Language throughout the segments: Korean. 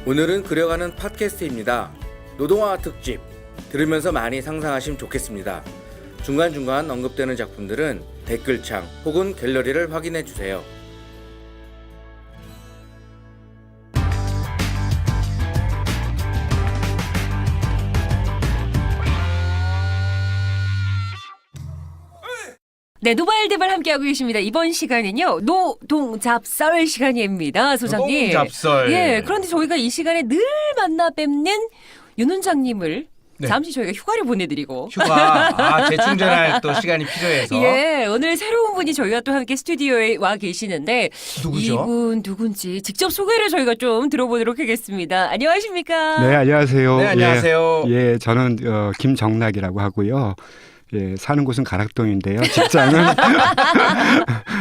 오늘은 그려가는 팟캐스트입니다. 노동화 특집 들으면서 많이 상상하시면 좋겠습니다. 중간중간 언급되는 작품들은 댓글창 혹은 갤러리를 확인해 주세요. 네, 노발대발 함께하고 계십니다. 이번 시간은요, 노동잡설 시간입니다, 소장님. 노동잡설. 예, 그런데 저희가 이 시간에 늘 만나 뵙는 윤 원장님을 네. 잠시 저희가 휴가를 보내드리고. 휴가, 재충전할 또 시간이 필요해서. 예, 오늘 새로운 분이 저희와 또 함께 스튜디오에 와 계시는데. 누구죠? 이분 누군지 직접 소개를 저희가 좀 들어보도록 하겠습니다. 안녕하십니까? 네, 안녕하세요. 네, 안녕하세요. 예, 저는 김정락이라고 하고요. 예, 사는 곳은 가락동인데요. 직장은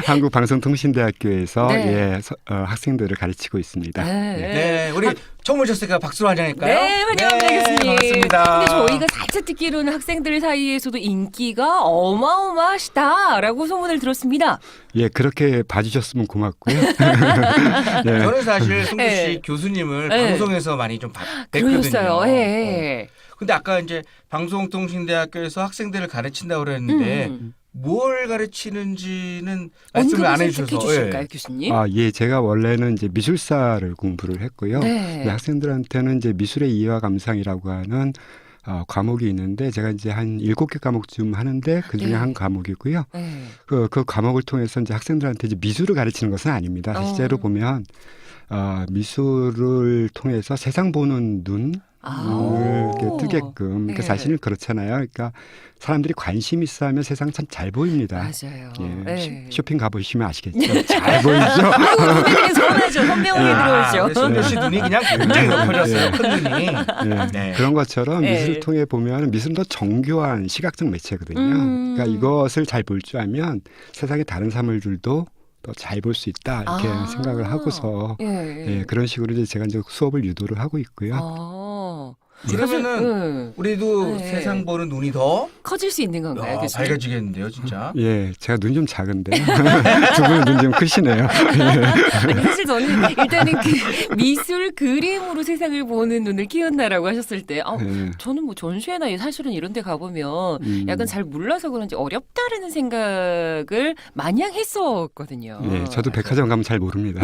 한국방송통신대학교에서 네. 학생들을 가르치고 있습니다. 네, 우리 처음 오셨으니까 박수로 환영할까요? 네, 환영합니다, 교수님. 반갑습니다. 근데 저희가 살짝 듣기로는 학생들 사이에서도 인기가 어마어마하시다라고 소문을 들었습니다. 예, 그렇게 봐주셨으면 고맙고요. 네. 저는 사실 송주 씨 네. 교수님을 네. 방송에서 많이 좀 뵀거든요. 그러셨어요. 예. 근데 아까 이제 방송통신대학교에서 학생들을 가르친다고 그랬는데 뭘 가르치는지는 말씀을 안 언급을 살짝 해주셔서. 해주실까요, 예. 교수님? 예, 제가 원래는 이제 미술사를 공부를 했고요. 네. 네, 학생들한테는 이제 미술의 이해와 감상이라고 하는 과목이 있는데 제가 이제 한 7개 과목쯤 하는데 그 중에 네. 한 과목이고요. 네. 그 과목을 통해서 이제 학생들한테 이제 미술을 가르치는 것은 아닙니다. 실제로 보면 미술을 통해서 세상 보는 눈을 이렇게 뜨게끔. 그러니까 네. 사실은 그렇잖아요. 그러니까 사람들이 관심 있어 하면 세상 참 잘 보입니다. 맞아요. 예, 네. 쇼핑 가보시면 아시겠죠. 잘 보이죠. 선배님이 서운하죠. 선배님이 우리 들어오죠. 송주 씨 눈이 그냥 굉장히 높아졌어요. 큰 눈이. 예, 네. 그런 것처럼 네. 미술을 통해 보면 미술은 더 정교한 시각적 매체거든요. 그러니까 이것을 잘 볼 줄 알면 세상의 다른 사물들도 더 잘 볼 수 있다 이렇게 생각을 하고서 예. 그런 식으로 이제 제가 이제 수업을 유도를 하고 있고요. 그러면은 우리도 네. 세상 보는 눈이 더 커질 수 있는 건가요, 교수님? 밝아지겠는데요, 진짜. 예, 제가 눈이 좀 작은데 두 분은 눈이 좀 크시네요. 아니, 사실 저는 일단은 그 미술 그림으로 세상을 보는 눈을 키웠나라고 하셨을 때 예. 저는 뭐 전시회나 사실은 이런 데 가보면 약간 잘 몰라서 그런지 어렵다라는 생각을 마냥 했었거든요. 예, 저도 백화점 가면 잘 모릅니다.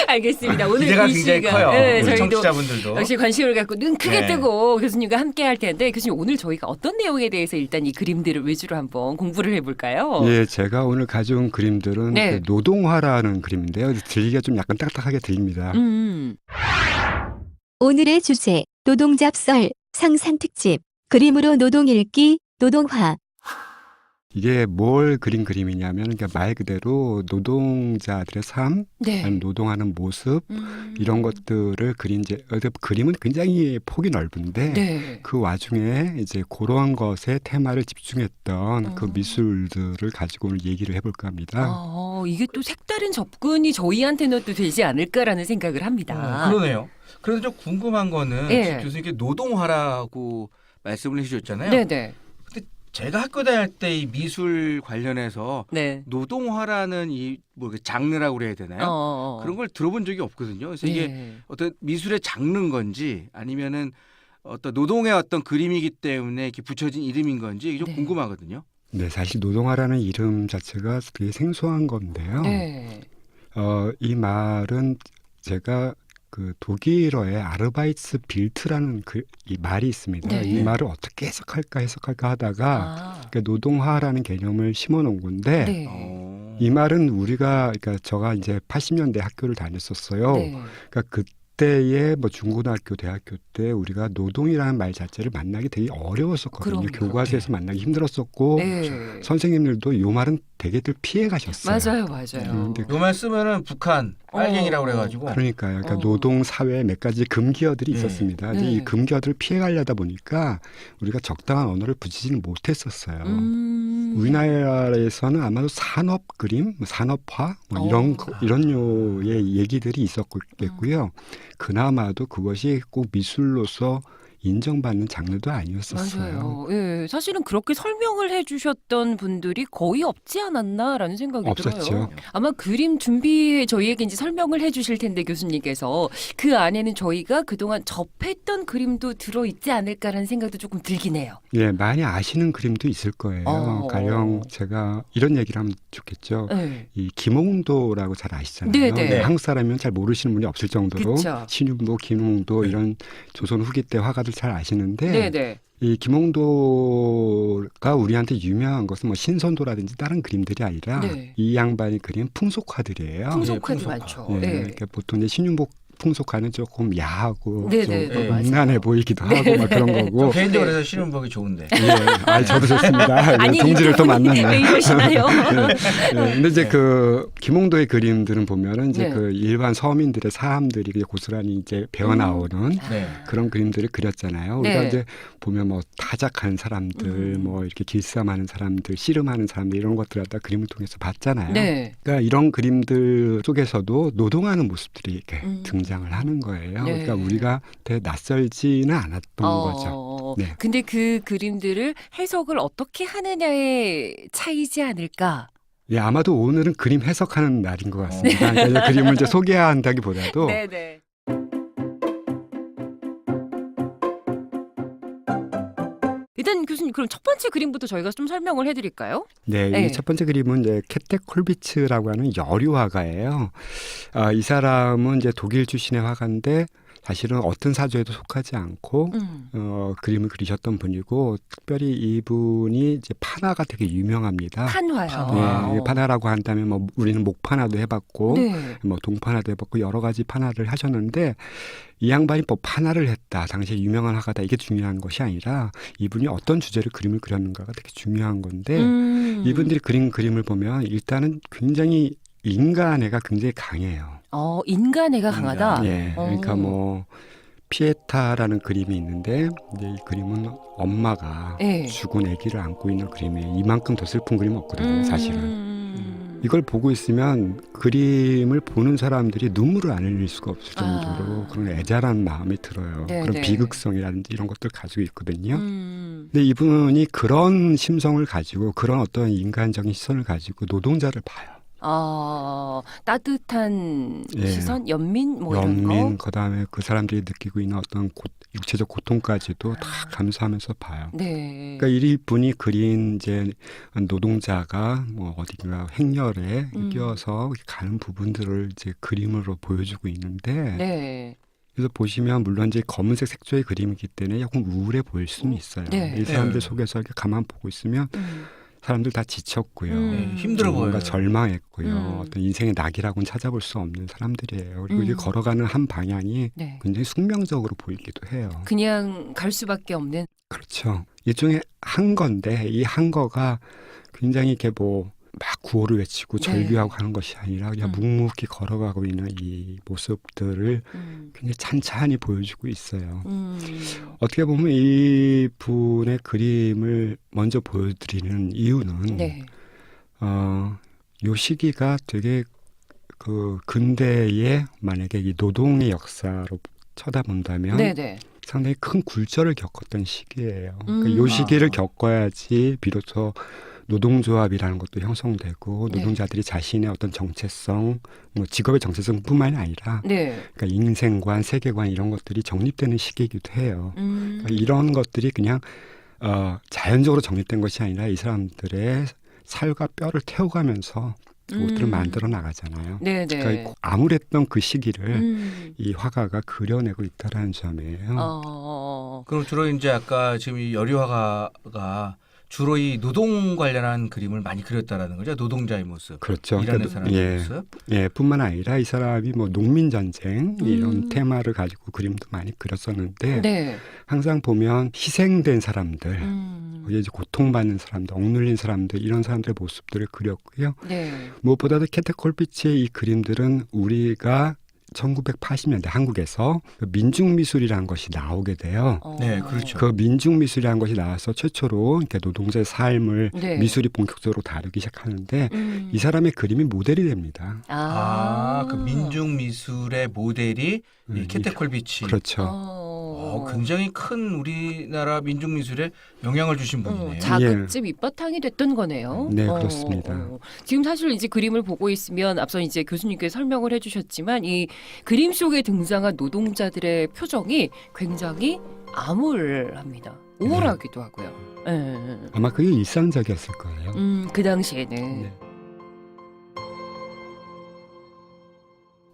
알겠습니다. 오늘 기대가 이 굉장히 시간 커요. 네, 우리 저희도 청취자분들도. 역시 관심을 갖고 눈 크게 네. 뜨고 교수님과 함께 할 텐데 교수님 오늘 저희가 어떤 내용에 대해서 일단 이 그림들을 위주로 한번 공부를 해볼까요? 예, 제가 오늘 가져온 그림들은 네. 그 노동화라는 그림인데요. 들리기가 좀 약간 딱딱하게 들립니다. 오늘의 주제 노동잡설 상상특집 그림으로 노동 읽기 노동화 이게 뭘 그린 그림이냐면 그러니까 말 그대로 노동자들의 삶, 네. 아니면 노동하는 모습 이런 것들을 그린 그림은 굉장히 폭이 넓은데 네. 그 와중에 이제 그러한 것에 테마를 집중했던 그 미술들을 가지고 오늘 얘기를 해볼까 합니다. 이게 또 색다른 접근이 저희한테는 또 되지 않을까라는 생각을 합니다. 그러네요. 그런데 좀 궁금한 거는 예. 지금 교수님께 노동화라고 말씀을 해주셨잖아요. 네네. 제가 학교 다닐 때 이 미술 관련해서 네. 노동화라는 뭐 장르라고 그래야 되나요? 그런 걸 들어본 적이 없거든요. 그래서 이게 네. 어떤 미술의 장르인 건지 아니면은 어떤 노동의 어떤 그림이기 때문에 이렇게 붙여진 이름인 건지 이게 좀 네. 궁금하거든요. 네, 사실 노동화라는 이름 자체가 되게 생소한 건데요. 네. 이 말은 제가 그 독일어의 아르바이츠 빌트라는 이 말이 있습니다. 네. 이 말을 어떻게 해석할까 하다가 그러니까 노동화라는 개념을 심어놓은 건데 네. 이 말은 우리가 그러니까 제가 이제 80년대 학교를 다녔었어요. 네. 그러니까 그때의 뭐 중고등학교, 대학교 때 우리가 노동이라는 말 자체를 만나기 되게 어려웠었거든요. 그럼요. 교과서에서 만나기 힘들었었고 네. 선생님들도 이 말은 되게들 피해 가셨어요. 맞아요. 근데 요 말 쓰면은 북한 빨갱이라고 그래가지고. 그러니까요. 그러니까 어. 노동 사회에 몇 가지 금기어들이 네. 있었습니다. 네. 이 금기어들을 피해가려다 보니까 우리가 적당한 언어를 붙이지는 못했었어요. 우리나라에서는 아마도 산업 그림, 산업화 뭐 이런 류의 얘기들이 있었겠고요. 그나마도 그것이 꼭 미술로서 인정받는 장르도 아니었었어요. 맞아요. 예, 사실은 그렇게 설명을 해주셨던 분들이 거의 없지 않았나라는 생각이 없었죠. 들어요. 아마 그림 준비에 저희에게 이제 설명을 해주실 텐데 교수님께서 그 안에는 저희가 그동안 접했던 그림도 들어있지 않을까라는 생각도 조금 들긴 해요. 예, 많이 아시는 그림도 있을 거예요. 가령 제가 이런 얘기를 하면 좋겠죠. 네. 이 김홍도라고 잘 아시잖아요. 네, 네. 네. 한국 사람이면 잘 모르시는 분이 없을 정도로 그쵸. 신윤도, 김홍도 이런 조선 후기 때 화가들 잘 아시는데 네네. 이 김홍도가 우리한테 유명한 것은 뭐 신선도라든지 다른 그림들이 아니라 네. 이 양반이 그린 풍속화들이에요. 풍속화도 풍속화. 많죠. 예, 네. 그러니까 보통 이제 신윤복 풍속화는 조금 야하고 네, 좀 네, 네, 음란해 맞아요. 보이기도 하고 막 그런 거고. 개인적으로 해서 신은복이 좋은데. 예, 아, 저도 좋습니다. 아니, 동지를 또 이분이 만났나. 왜 이러시나요? 네, 근데 이제 그 김홍도의 그림들은 보면은 이제 네. 그 일반 서민들의 삶들이 그냥 고스란히 이제 배어 나오는 네. 그런 그림들을 그렸잖아요. 우리가 네. 이제 보면 뭐 타작하는 사람들, 뭐 이렇게 길쌈하는 사람들, 씨름하는 사람들 이런 것들을 갖다 그림을 통해서 봤잖아요. 네. 그러니까 이런 그림들 속에서도 노동하는 모습들이 이렇게 음. 등장을 하는 거예요. 네. 그러니까 우리가 되게 낯설지는 않았던 거죠. 네. 근데 그 그림들을 해석을 어떻게 하느냐의 차이지 않을까? 예, 아마도 오늘은 그림 해석하는 날인 것 같습니다. 그러니까 그림을 이제 소개한다기보다도 네네. 일단 교수님 그럼 첫 번째 그림부터 저희가 좀 설명을 해드릴까요? 네, 네. 이 첫 번째 그림은 이제 케테 콜비츠라고 하는 여류 화가예요. 이 사람은 이제 독일 출신의 화가인데 사실은 어떤 사조에도 속하지 않고 그림을 그리셨던 분이고 특별히 이분이 이제 판화가 되게 유명합니다. 판화요. 네, 판화라고 한다면 뭐 우리는 목판화도 해봤고 네. 뭐 동판화도 해봤고 여러 가지 판화를 하셨는데 이 양반이 뭐 판화를 했다, 당시에 유명한 화가다 이게 중요한 것이 아니라 이분이 어떤 주제를 그림을 그렸는가가 되게 중요한 건데 이분들이 그린 그림을 보면 일단은 굉장히 인간애가 굉장히 강해요. 인간애가 강하다. 예, 그러니까 뭐 피에타라는 그림이 있는데 이제 이 그림은 엄마가 예. 죽은 아기를 안고 있는 그림이에요. 이만큼 더 슬픈 그림은 없거든요, 사실은. 이걸 보고 있으면 그림을 보는 사람들이 눈물을 안 흘릴 수가 없을 정도로 그런 애절한 마음이 들어요. 네, 그런 네. 비극성이라든지 이런 것들 가지고 있거든요. 음. 근데 이분이 그런 심성을 가지고 그런 어떤 인간적인 시선을 가지고 노동자를 봐요. 따뜻한 예. 시선, 연민 뭐 이런 연민, 거. 그다음에 그 사람들이 느끼고 있는 어떤 육체적 고통까지도 다 감수하면서 봐요. 네. 그러니까 이분이 그린 이제 노동자가 뭐 어딘가 행렬에 끼어서 가는 부분들을 이제 그림으로 보여주고 있는데 네. 그래서 보시면 물론 이제 검은색 색조의 그림이기 때문에 조금 우울해 보일 수는 있어요. 네. 이 사람들 네. 속에서 이렇게 가만 보고 있으면 사람들 다 지쳤고요. 네, 힘들어 뭔가 보여요. 절망했고요. 어떤 인생의 낙이라고는 찾아볼 수 없는 사람들이에요. 그리고 이제 걸어가는 한 방향이 네. 굉장히 숙명적으로 보이기도 해요. 그냥 갈 수밖에 없는. 그렇죠. 일종의 한거인데 이 한거가 굉장히 이렇게 뭐 막 구호를 외치고 네. 절규하고 하는 것이 아니라 그냥 묵묵히 걸어가고 있는 이 모습들을 굉장히 찬찬히 보여주고 있어요. 어떻게 보면 이 분의 그림을 먼저 보여드리는 이유는 네. 요 시기가 되게 그 근대의 만약에 이 노동의 역사로 쳐다본다면 네네. 상당히 큰 굴절을 겪었던 시기예요. 그러니까 요 아. 시기를 겪어야지 비로소 노동조합이라는 것도 형성되고 네. 노동자들이 자신의 어떤 정체성, 뭐 직업의 정체성뿐만이 아니라 네. 그러니까 인생관, 세계관 이런 것들이 정립되는 시기이기도 해요. 그러니까 이런 것들이 그냥 자연적으로 정립된 것이 아니라 이 사람들의 살과 뼈를 태워가면서 옷들을 만들어 나가잖아요. 네네. 그러니까 암울했던 그 시기를 이 화가가 그려내고 있다라는 점이에요. 그럼 주로 이제 아까 지금 이 여류 화가가 주로 이 노동 관련한 그림을 많이 그렸다라는 거죠. 노동자의 모습. 그렇죠. 일하는 그러니까 사람의 모습. 예, 뿐만 아니라 이 사람이 뭐 농민 전쟁 이런 테마를 가지고 그림도 많이 그렸었는데 네. 항상 보면 희생된 사람들, 거기에 이제 고통받는 사람들, 억눌린 사람들 이런 사람들의 모습들을 그렸고요. 네. 무엇보다도 케테 콜비치의 이 그림들은 우리가 1980년대 한국에서 민중미술이라는 것이 나오게 돼요. 네, 그렇죠. 그 민중미술이라는 것이 나와서 최초로 이렇게 노동자의 삶을 네. 미술이 본격적으로 다루기 시작하는데 이 사람의 그림이 모델이 됩니다. 그 민중 미술의 모델이 이 케테 콜비치. 그렇죠. 굉장히 큰 우리나라 민족 미술에 영향을 주신 분이네요. 자극집 밑바탕이 됐던 거네요. 네, 그렇습니다. 지금 사실 이제 그림을 보고 있으면 앞서 이제 교수님께서 설명을 해주셨지만 이 그림 속에 등장한 노동자들의 표정이 굉장히 암울합니다. 우울하기도 하고요. 예. 아마 그게 일상적이었을 거예요. 그 당시에는. 네.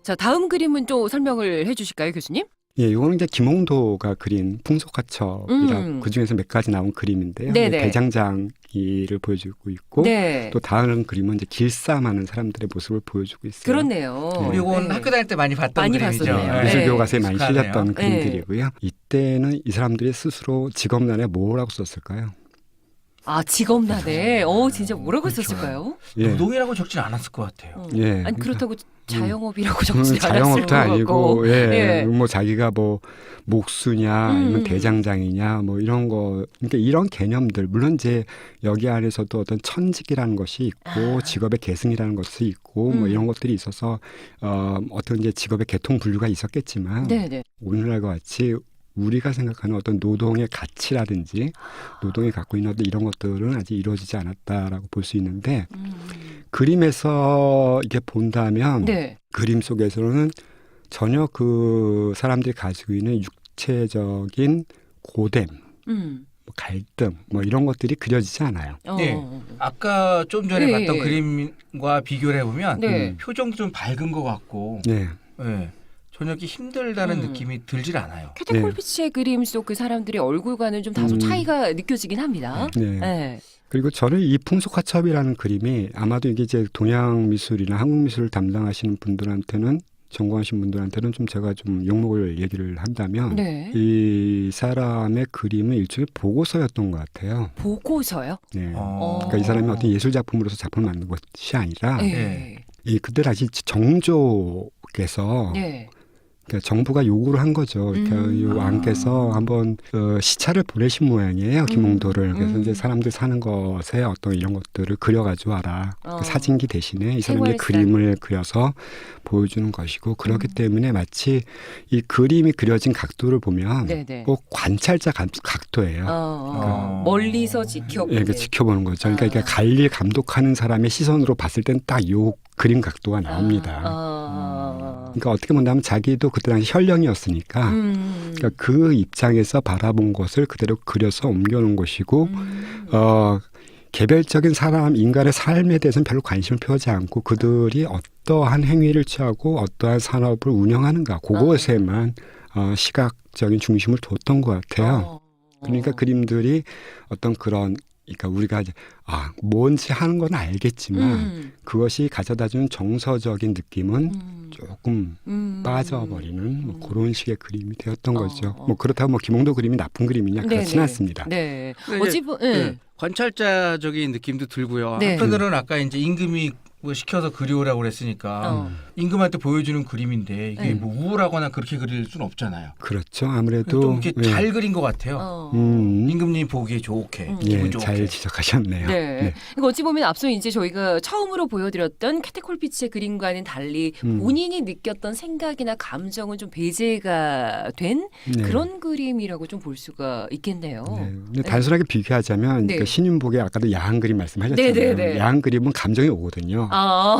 자, 다음 그림은 또 설명을 해주실까요, 교수님? 예, 이거는 이제 김홍도가 그린 풍속화첩이라 그 중에서 몇 가지 나온 그림인데요. 네네. 대장장이를 보여주고 있고 네. 또 다른 그림은 이제 길쌈하는 사람들의 모습을 보여주고 있어요. 그렇네요. 우리 이건 네. 학교 다닐 때 많이 봤던 많이 그림이죠. 봤었네요. 네. 미술 네. 교과서에 많이 익숙하네요. 실렸던 네. 그림들이고요. 이때는 이 사람들이 스스로 직업란에 뭐라고 썼을까요? 아, 직업란에 진짜 뭐라고 그렇죠. 썼을까요? 예. 노동이라고 적진 않았을 것 같아요. 예. 아니 그렇다고 자영업이라고 적지 않았을 자영업도 것 아니고, 같고. 예, 뭐 자기가 뭐 목수냐, 아니면 대장장이냐, 뭐 이런 거, 그러니까 이런 개념들, 물론 이제 여기 안에서도 어떤 천직이라는 것이 있고, 직업의 계승이라는 것이 있고, 뭐 이런 것들이 있어서 어떤 이제 직업의 계통 분류가 있었겠지만, 네네. 오늘날과 같이 우리가 생각하는 어떤 노동의 가치라든지 노동이 갖고 있는 어떤 이런 것들은 아직 이루어지지 않았다라고 볼 수 있는데 그림에서 이게 본다면 네. 그림 속에서는 전혀 그 사람들이 가지고 있는 육체적인 고됨, 뭐 갈등, 뭐 이런 것들이 그려지지 않아요. 네. 아까 좀 전에 네. 봤던 그림과 비교를 해보면 네. 표정도 좀 밝은 것 같고 네. 네. 전혀 이렇게 힘들다는 느낌이 들질 않아요. 캐테콜피치의 그림 속 그 사람들의 얼굴과는 좀 다소 차이가 느껴지긴 합니다. 네. 네. 그리고 저는 이 풍속화첩이라는 그림이 아마도 이게 이제 동양 미술이나 한국 미술을 담당하시는 분들한테는 전공하신 분들한테는 좀 제가 좀 용목을 얘기를 한다면 네. 이 사람의 그림은 일종의 보고서였던 것 같아요. 보고서요? 네. 어. 그러니까 이 사람이 어떤 예술 작품으로서 작품을 만든 것이 아니라 네. 이 그때 당시 정조께서 네. 그러니까 정부가 요구를 한 거죠. 그러니까 이 왕께서 한번 시차를 보내신 모양이에요. 김홍도를. 그래서 이제 사람들 사는 것에 어떤 이런 것들을 그려가지고 와라. 그 사진기 대신에 이 사람의 생활상. 그림을 그려서 보여주는 것이고 그렇기 때문에 마치 이 그림이 그려진 각도를 보면 네네. 꼭 관찰자 각도예요. 멀리서 지켜보는. 예, 그 지켜보는 거죠. 그러니까 이게 관리 감독하는 사람의 시선으로 봤을 땐 딱 요 그림 각도가 나옵니다. 그러니까 어떻게 본다면 자기도 그때 당시 현령이었으니까 그러니까 그 입장에서 바라본 것을 그대로 그려서 옮겨놓은 것이고 개별적인 사람 인간의 삶에 대해서는 별로 관심을 표하지 않고 그들이 어떠한 행위를 취하고 어떠한 산업을 운영하는가 그것에만 시각적인 중심을 뒀던 것 같아요. 그러니까 그림들이 어떤 그런 그러니까 우리가 이제 뭔지 하는 건 알겠지만 그것이 가져다주는 정서적인 느낌은 조금 빠져버리는 뭐 그런 식의 그림이 되었던 거죠. 뭐 그렇다고 뭐 김홍도 그림이 나쁜 그림이냐 그렇지는 않습니다. 네. 네. 관찰자적인 느낌도 들고요. 네. 한편으로는 아까 이제 임금이 뭐 시켜서 그리오라고 그랬으니까 임금한테 보여주는 그림인데 이게 뭐 우울하거나 그렇게 그릴 수는 없잖아요. 그렇죠. 아무래도 좀 이렇게 잘 그린 것 같아요. 임금님 보기에 좋게, 기분 좋게. 잘 지적하셨네요. 네. 그러니까 어찌 보면 앞서 이제 저희가 처음으로 보여드렸던 캐테콜피치의 그림과는 달리 본인이 느꼈던 생각이나 감정은 좀 배제가 된 그런 그림이라고 좀 볼 수가 있겠네요. 네. 근데 단순하게 비교하자면 그 신윤복의 아까도 야한 그림 말씀하셨잖아요. 네네네. 야한 그림은 감정이 오거든요.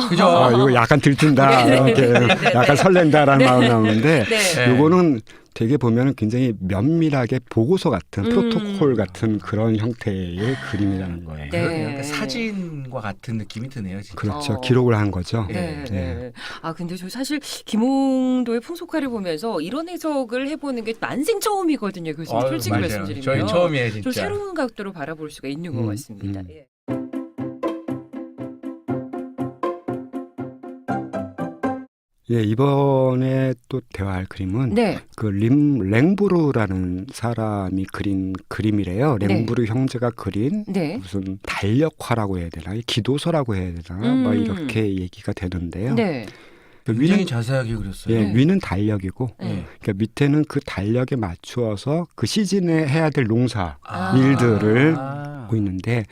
그죠? 이거 약간 들뜬다, 이렇게 약간 설렌다라는 마음 나오는데, 요거는 되게 보면은 굉장히 면밀하게 보고서 같은 프로토콜 같은 그런 형태의 그림이라는 거예요. 그러니까 사진과 같은 느낌이 드네요. 진짜. 그렇죠. 기록을 한 거죠. 네. 근데 저 사실 김홍도의 풍속화를 보면서 이런 해석을 해보는 게 난생 처음이거든요, 교수님. 솔직히 맞아요. 말씀드리면. 저희 처음이에요, 진짜. 좀 새로운 각도로 바라볼 수가 있는 것 같습니다. 예. 예, 이번에 또 대화할 그림은 그 랭부르라는 사람이 그린 그림이래요. 랭부르 형제가 그린 무슨 달력화라고 해야 되나, 기도서라고 해야 되나, 뭐 이렇게 얘기가 되는데요. 굉장히 자세하게 그렸어요. 예, 위는 달력이고, 그러니까 밑에는 그 달력에 맞추어서 그 시즌에 해야 될 농사 일들을 보이는데,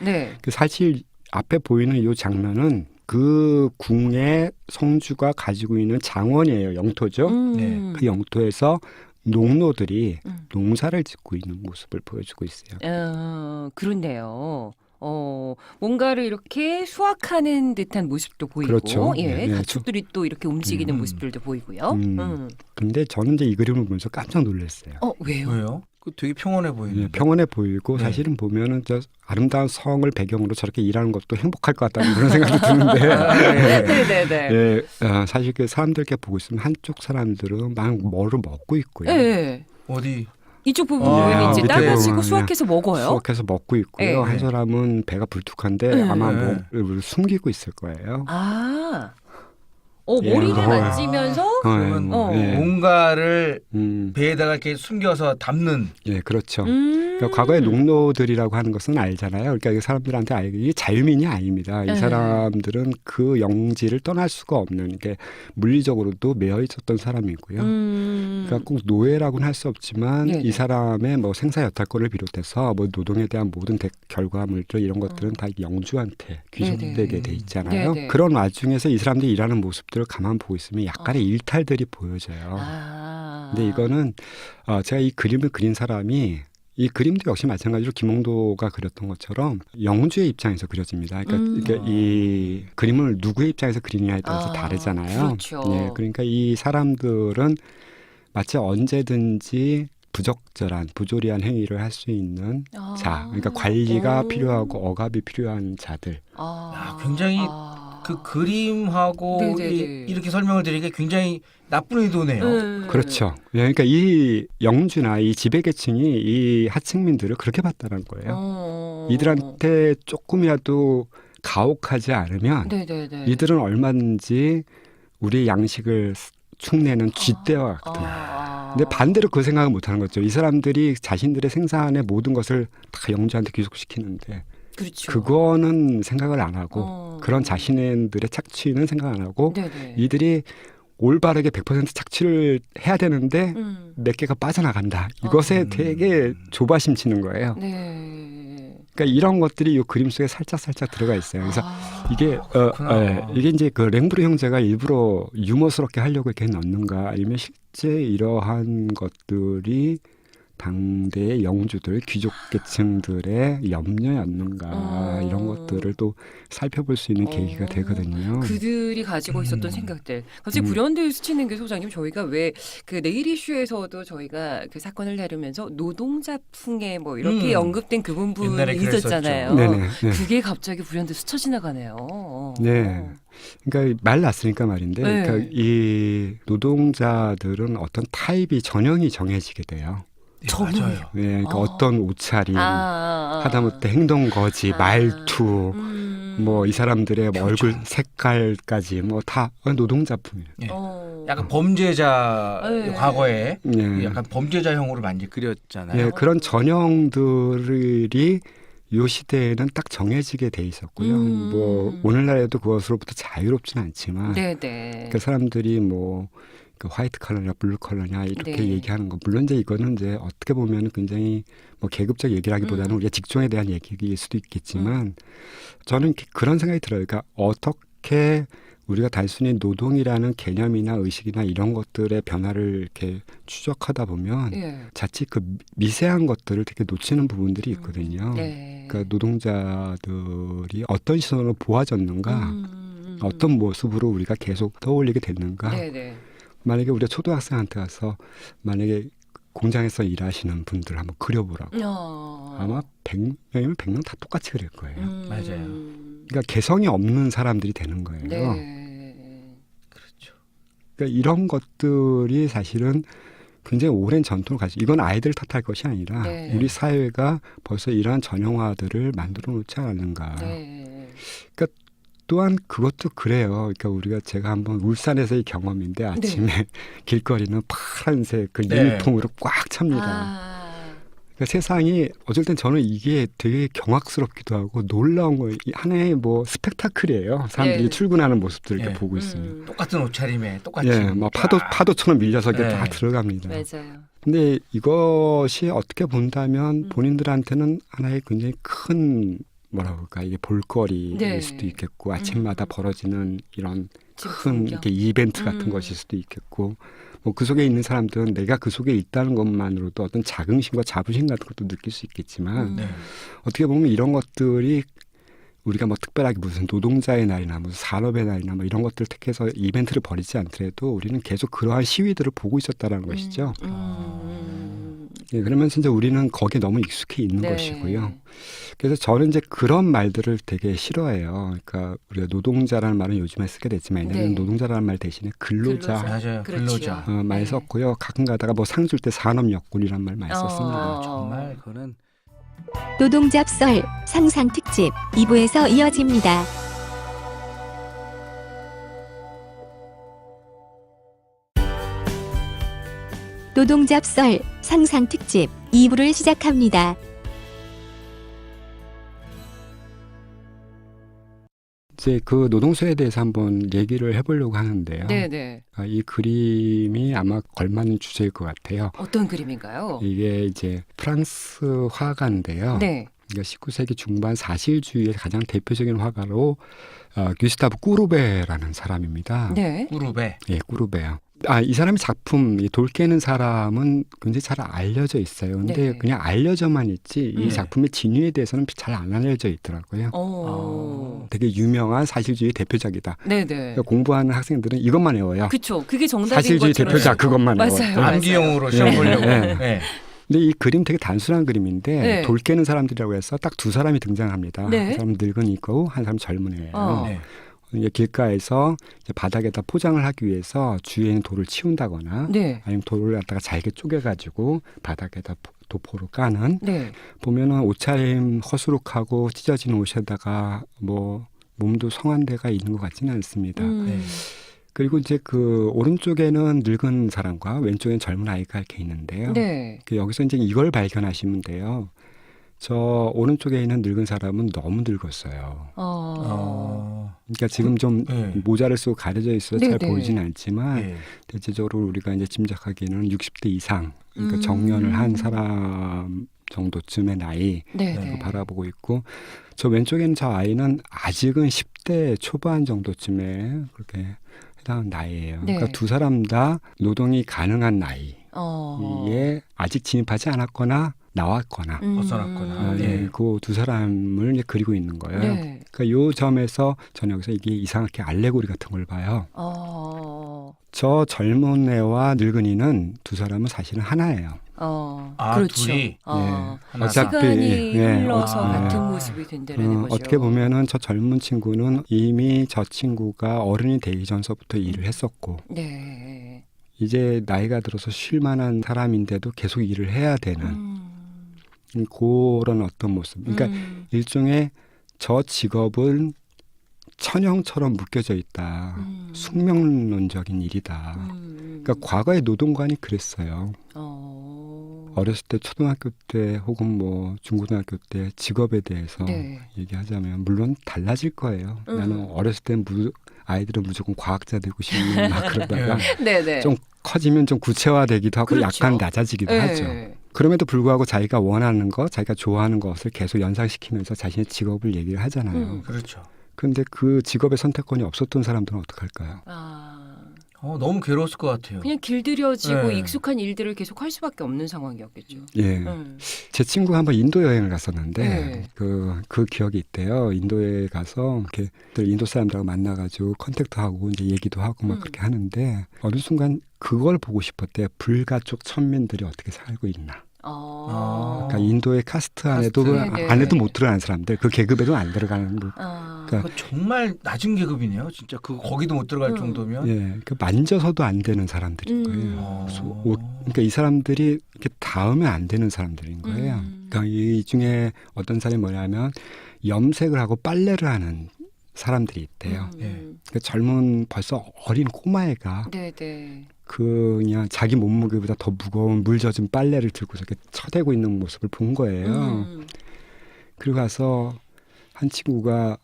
그 사실 앞에 보이는 이 장면은 그 궁의 성주가 가지고 있는 장원이에요. 영토죠. 그 영토에서 농노들이 농사를 짓고 있는 모습을 보여주고 있어요. 그렇네요. 뭔가를 이렇게 수확하는 듯한 모습도 보이고, 그렇죠. 예, 네, 가축들이 또 이렇게 움직이는 모습들도 보이고요. 근데 저는 이제 이 그림을 보면서 깜짝 놀랐어요. 왜요? 왜요? 그 되게 평온해 보이는데. 평온해 보이고 네. 사실은 보면은 저 아름다운 성을 배경으로 저렇게 일하는 것도 행복할 것 같다는 그런 생각이 드는데 네네네. 예, 사실 그 사람들께 보고 있으면 한쪽 사람들은 막 뭐를 먹고 있고요. 네. 어디? 이쪽 부분 아, 보면 이제 밑에 따가지고 부분, 수확해서 먹어요. 수확해서 먹고 있고요. 네. 한 사람은 배가 불뚝한데 네. 아마 네. 뭐를 숨기고 있을 거예요. 머리를 예, 만지면서 그러면 예. 뭔가를 배에다가 이렇게 숨겨서 담는. 예, 그렇죠. 그러니까 과거에 농노들이라고 하는 것은 알잖아요. 그러니까 이 사람들한테 이게 자유민이 아닙니다. 이 네. 사람들은 그 영지를 떠날 수가 없는 게 물리적으로도 매여 있었던 사람이고요. 그러니까 꼭 노예라고는 할 수 없지만 네네. 이 사람의 뭐 생사 여탈권을 비롯해서 뭐 노동에 대한 모든 결과물들 이런 것들은 다 영주한테 귀족들에게 돼 있잖아요. 네네. 그런 와중에서 이 사람들이 일하는 모습들을 가만 보고 있으면 약간의 일탈들이 보여져요. 근데 이거는 제가 이 그림을 그린 사람이 이 그림도 역시 마찬가지로 김홍도가 그렸던 것처럼 영주의 입장에서 그려집니다. 그러니까 이 그림을 누구의 입장에서 그리느냐에 따라서 다르잖아요. 그렇죠. 예, 그러니까 이 사람들은 마치 언제든지 부적절한 부조리한 행위를 할 수 있는 자, 그러니까 관리가 필요하고 억압이 필요한 자들. 굉장히 그 그림하고 네네네. 이렇게 설명을 드리기에 굉장히 나쁜 의도네요. 그렇죠. 예, 그러니까 이 영주나 이 지배계층이 이 하층민들을 그렇게 봤다는 거예요. 이들한테 조금이라도 가혹하지 않으면 네네네. 이들은 얼마든지 우리의 양식을 축내는 쥐떼와 같은. 근데 반대로 그 생각을 못하는 거죠. 이 사람들이 자신들의 생산의 모든 것을 다 영주한테 귀속시키는데 그렇죠. 그거는 생각을 안 하고 그런 자신들의 착취는 생각 안 하고 네네. 이들이 올바르게 100% 착취를 해야 되는데 몇 개가 빠져나간다. 이것에 되게 조바심 치는 거예요. 네. 그러니까 이런 것들이 이 그림 속에 살짝 들어가 있어요. 그래서 이게 그렇구나. 이게 이제 그 랭브르 형제가 일부러 유머스럽게 하려고 이렇게 넣는가 아니면 실제 이러한 것들이 당대의 영주들, 귀족 계층들의 염려였는가 이런 것들을 또 살펴볼 수 있는 계기가 되거든요. 그들이 가지고 있었던 생각들. 갑자기 불현듯 스치는 게 소장님 저희가 왜 그 내일 이슈에서도 저희가 그 사건을 다루면서 노동자풍에 뭐 이렇게 언급된 그 부분이 옛날에 있었잖아요. 네네. 네. 그게 갑자기 불현듯 스쳐 지나가네요. 네. 그러니까 말 났으니까 말인데, 네. 그러니까 이 노동자들은 어떤 타입이 전형이 정해지게 돼요. 맞아요. 네, 그러니까 어떤 옷차림, 하다못해 행동 거지, 아. 말투, 뭐 이 사람들의 뭐 얼굴 색깔까지 뭐 다 노동자품이에요. 예. 어. 약간 범죄자 네. 과거에 네. 약간 범죄자형으로 많이 그렸잖아요. 예, 그런 전형들이 이 시대에는 딱 정해지게 돼 있었고요. 뭐 오늘날에도 그것으로부터 자유롭지는 않지만, 네네. 그 사람들이 뭐 그 화이트 컬러냐 블루 컬러냐 이렇게 네. 얘기하는 거 물론 이제 이거는 이제 어떻게 보면 굉장히 뭐 계급적 얘기라기보다는 우리가 직종에 대한 얘기일 수도 있겠지만 저는 그런 생각이 들어요. 그러니까 어떻게 우리가 단순히 노동이라는 개념이나 의식이나 이런 것들의 변화를 이렇게 추적하다 보면 예. 자칫 그 미세한 것들을 되게 놓치는 부분들이 있거든요. 네. 그러니까 노동자들이 어떤 시선으로 보아졌는가, 어떤 모습으로 우리가 계속 떠올리게 됐는가. 네네. 만약에 우리가 초등학생한테 가서 만약에 공장에서 일하시는 분들 한번 그려보라고. 아마 100명이면 100명 다 똑같이 그릴 거예요. 맞아요. 그러니까 개성이 없는 사람들이 되는 거예요. 네. 그렇죠. 그러니까 이런 것들이 사실은 굉장히 오랜 전통을 가지고 이건 아이들 탓할 것이 아니라 네. 우리 사회가 벌써 이러한 전형화들을 만들어 놓지 않았는가. 네. 그러니까 또한 그것도 그래요. 그러니까 우리가 제가 한번 울산에서의 경험인데 아침에 길거리는 파란색 그 네. 유니폼으로 꽉 찹니다. 그러니까 세상이 어쩔 땐 저는 이게 되게 경악스럽기도 하고 놀라운 거예요. 하나의 뭐 스펙타클이에요. 사람들이 네. 출근하는 모습들을 이렇게 네. 보고 있으면. 똑같은 옷차림에 똑같이. 예, 막 파도처럼 밀려서 이렇게 네. 다 들어갑니다. 맞아요. 근데 이것이 어떻게 본다면 본인들한테는 하나의 굉장히 큰 뭐라고 할까 이게 볼거리일 네. 수도 있겠고 아침마다 벌어지는 이런 지금 큰 풍경. 이렇게 이벤트 같은 것일 수도 있겠고 뭐 그 속에 있는 사람들은 내가 그 속에 있다는 것만으로도 어떤 자긍심과 자부심 같은 것도 느낄 수 있겠지만 네. 어떻게 보면 이런 것들이 우리가 뭐 특별하게 무슨 노동자의 날이나 무슨 산업의 날이나 뭐 이런 것들을 택해서 이벤트를 벌이지 않더라도 우리는 계속 그러한 시위들을 보고 있었다라는 것이죠. 예, 그러면서 이제 우리는 거기에 너무 익숙해 있는 네. 것이고요. 그래서 저는 이제 그런 말들을 되게 싫어해요. 그러니까 우리가 노동자라는 말은 요즘에 쓰게 됐지만 옛날에는 네. 노동자라는 말 대신에 근로자 맞아요. 그렇죠. 근로자. 많이 네. 썼고요. 가끔 가다가 뭐 상 줄 때 산업역군이란 말 많이 썼습니다. 정말 그거는 노동잡설 상상 특집 2부에서 이어집니다. 노동잡설 상상 특집 2부를 시작합니다. 이제 그 노동수에 대해서 한번 얘기를 해보려고 하는데요. 네네. 이 그림이 아마 걸맞는 주제일 것 같아요. 어떤 그림인가요? 이게 이제 프랑스 화가인데요. 네. 그러니까 19세기 중반 사실주의의 가장 대표적인 화가로 규스타브 꾸르베라는 사람입니다. 네. 꾸르베. 예, 꾸르베요. 이 사람의 작품 이 돌 깨는 사람은 굉장히 잘 알려져 있어요. 근데 네. 그냥 알려져만 있지 이 네. 작품의 진위에 대해서는 잘 안 알려져 있더라고요. 되게 유명한 사실주의 대표작이다. 네네. 그러니까 공부하는 학생들은 이것만 외워요. 그쵸. 그게 정답인 사실주의 것처럼. 대표작 그것만 맞아요. 외워요. 맞아요. 암기용으로 시험 예, 보려고. 예. 네. 근데 이 그림 되게 단순한 그림인데 네. 돌 깨는 사람들이라고 해서 딱 두 사람이 등장합니다. 네. 한 사람 늙은이고 한 사람 젊은이에요. 네. 이제 길가에서 이제 바닥에다 포장을 하기 위해서 주위에 있는 돌을 치운다거나 네. 아니면 돌을 갖다가 잘게 쪼개가지고 바닥에다 도포로 까는 네. 보면은 옷차림 허수룩하고 찢어진 옷에다가 뭐 몸도 성한 데가 있는 것 같지는 않습니다. 네. 그리고 이제 그 오른쪽에는 늙은 사람과 왼쪽에는 젊은 아이가 이렇게 있는데요. 네. 여기서 이제 이걸 발견하시면 돼요. 저 오른쪽에 있는 늙은 사람은 너무 늙었어요. 그러니까 지금 좀 네. 모자를 쓰고 가려져 있어서 네, 잘 네. 보이지는 않지만 네. 대체적으로 우리가 이제 짐작하기에는 60대 이상, 그러니까 음. 정년을 한 사람 정도쯤의 나이 네. 네. 네. 바라보고 있고 저 왼쪽에는 저 아이는 아직은 10대 초반 정도쯤에 그렇게 해당하는 나이예요. 네. 그러니까 두 사람 다 노동이 가능한 나이에 아직 진입하지 않았거나 나왔거나 벗어났거나. 예, 그 두 사람을 이제 그리고 있는 거예요. 네. 그러니까 요 점에서 저는 여기서 이게 이상하게 알레고리 같은 걸 봐요. 저 젊은 애와 늙은이는 두 사람은 사실은 하나예요. 그렇죠. 둘이. 하나. 어차피, 시간이 예, 흘러서 아, 같은 네. 모습이 된다는 거죠. 어떻게 보면은 저 젊은 친구는 이미 저 친구가 어른이 되기 전서부터 일을 했었고 네. 이제 나이가 들어서 쉴 만한 사람인데도 계속 일을 해야 되는 그런 어떤 모습. 그러니까 일종의 저 직업은 천형처럼 묶여져 있다. 숙명론적인 일이다. 그러니까 과거의 노동관이 그랬어요. 어렸을 때 초등학교 때 혹은 뭐 중고등학교 때 직업에 대해서 네. 얘기하자면 물론 달라질 거예요. 나는 어렸을 때 아이들은 무조건 과학자 되고 싶는 막 그러다가 네네. 좀 커지면 좀 구체화되기도 하고 그렇죠. 약간 낮아지기도 하죠. 그럼에도 불구하고 자기가 원하는 것, 자기가 좋아하는 것을 계속 연상시키면서 자신의 직업을 얘기를 하잖아요. 그렇죠. 그런데 그 직업의 선택권이 없었던 사람들은 어떡할까요? 너무 괴로웠을 것 같아요. 그냥 길들여지고 네. 익숙한 일들을 계속 할 수밖에 없는 상황이었겠죠. 예. 제 친구가 한번 인도 여행을 갔었는데 네. 그 기억이 있대요. 인도에 가서 이렇게 인도 사람들하고 만나가지고 컨택트하고 이제 얘기도 하고 막 그렇게 하는데 어느 순간 그걸 보고 싶었대요. 불가촉 천민들이 어떻게 살고 있나. 그러니까 인도의 카스트 안에도 카스트. 네네. 안에도 못 들어가는 사람들, 그 계급에도 안 들어가는. 그거 정말 낮은 계급이네요. 진짜 거기도 못 들어갈 정도면. 예, 그 만져서도 안 되는 사람들인 거예요. 그러니까 이 사람들이 이렇게 닿으면 안 되는 사람들인 거예요. 그러니까 이 중에 어떤 사람이 뭐냐면 염색을 하고 빨래를 하는 사람들이 있대요. 그러니까 젊은 벌써 어린 꼬마애가 네네. 그냥 자기 몸무게보다 더 무거운 물 젖은 빨래를 들고 이렇게 쳐대고 있는 모습을 본 거예요. 그리고 가서 한 친구가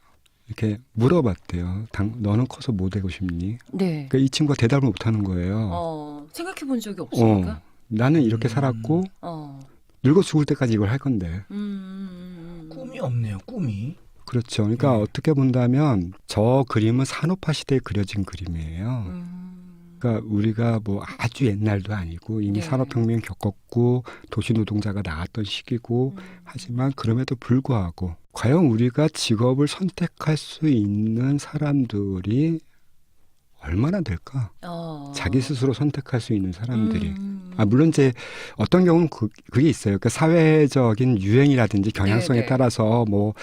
이렇게 물어봤대요. 너는 커서 뭐 되고 싶니? 네. 그러니까 이 친구가 대답을 못 하는 거예요. 생각해 본 적이 없으니까. 나는 이렇게 살았고 늙어 죽을 때까지 이걸 할 건데. 꿈이 없네요. 꿈이. 그렇죠. 그러니까 어떻게 본다면 저 그림은 산업화 시대에 그려진 그림이에요. 그러니까 우리가 뭐 아주 옛날도 아니고 이미 네. 산업혁명 겪었고 도시 노동자가 나왔던 시기고 하지만 그럼에도 불구하고 과연 우리가 직업을 선택할 수 있는 사람들이 얼마나 될까? 자기 스스로 선택할 수 있는 사람들이. 물론 이제 어떤 경우는 그게 있어요. 그러니까 사회적인 유행이라든지 경향성에 네, 네. 따라서 뭐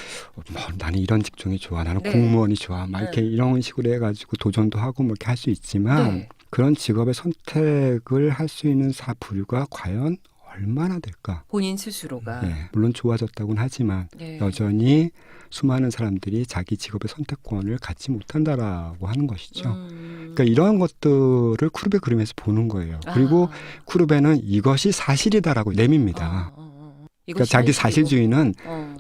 나는 이런 직종이 좋아, 나는 네. 공무원이 좋아, 막 이렇게 이런 식으로 해가지고 도전도 하고 뭐 이렇게 할 수 있지만 네. 그런 직업의 선택을 할 수 있는 부류가 과연 얼마나 될까? 본인 스스로가. 네, 물론 좋아졌다고는 하지만 네. 여전히 수많은 사람들이 자기 직업의 선택권을 갖지 못한다라고 하는 것이죠. 그러니까 이런 것들을 쿠르베 그림에서 보는 거예요. 그리고 쿠르베는 이것이 사실이다라고 내밉니다. 그러니까 자기 사실주의는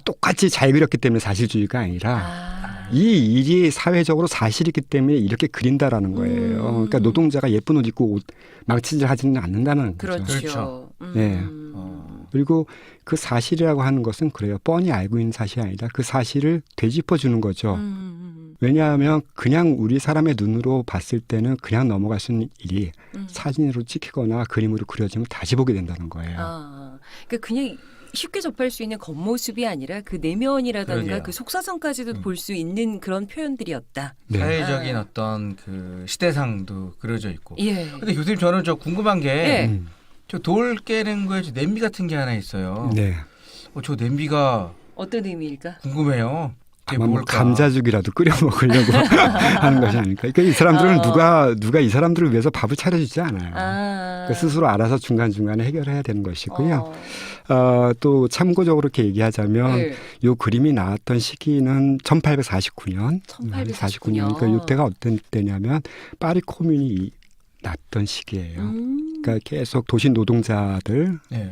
똑같이 잘 그렸기 때문에 사실주의가 아니라 이 일이 사회적으로 사실이기 때문에 이렇게 그린다라는 거예요. 그러니까 노동자가 예쁜 옷 입고 망치질 하지는 않는다는 거죠. 그렇죠. 네. 그리고 그 사실이라고 하는 것은 그래요. 뻔히 알고 있는 사실이 아니다. 그 사실을 되짚어 주는 거죠. 왜냐하면 그냥 우리 사람의 눈으로 봤을 때는 그냥 넘어갈 수 있는 일이 사진으로 찍히거나 그림으로 그려지면 다시 보게 된다는 거예요. 그러니까 그냥 쉽게 접할 수 있는 겉모습이 아니라 그 내면이라든가 그러게요. 그 속사정까지도 볼 수 있는 그런 표현들이었다. 네. 사회적인 어떤 그 시대상도 그려져 있고. 예. 근데 교수님 저는 저 궁금한 게 네. 저 돌 깨는 거에 냄비 같은 게 하나 있어요. 네. 저 냄비가 어떤 의미일까? 궁금해요. 그게 아마 뭐 뭘까? 감자죽이라도 끓여 먹으려고 하는 것이 아닐까. 그러니까 이 사람들은 누가 이 사람들을 위해서 밥을 차려주지 않아요. 그러니까 스스로 알아서 중간중간에 해결해야 되는 것이고요. 또 참고적으로 이렇게 얘기하자면 네. 이 그림이 나왔던 시기는 1849년. 1849년. 그러니까 이때가 어떤 때냐면 파리 코뮌이 났던 시기예요. 그러니까 계속 도시 노동자들이 네.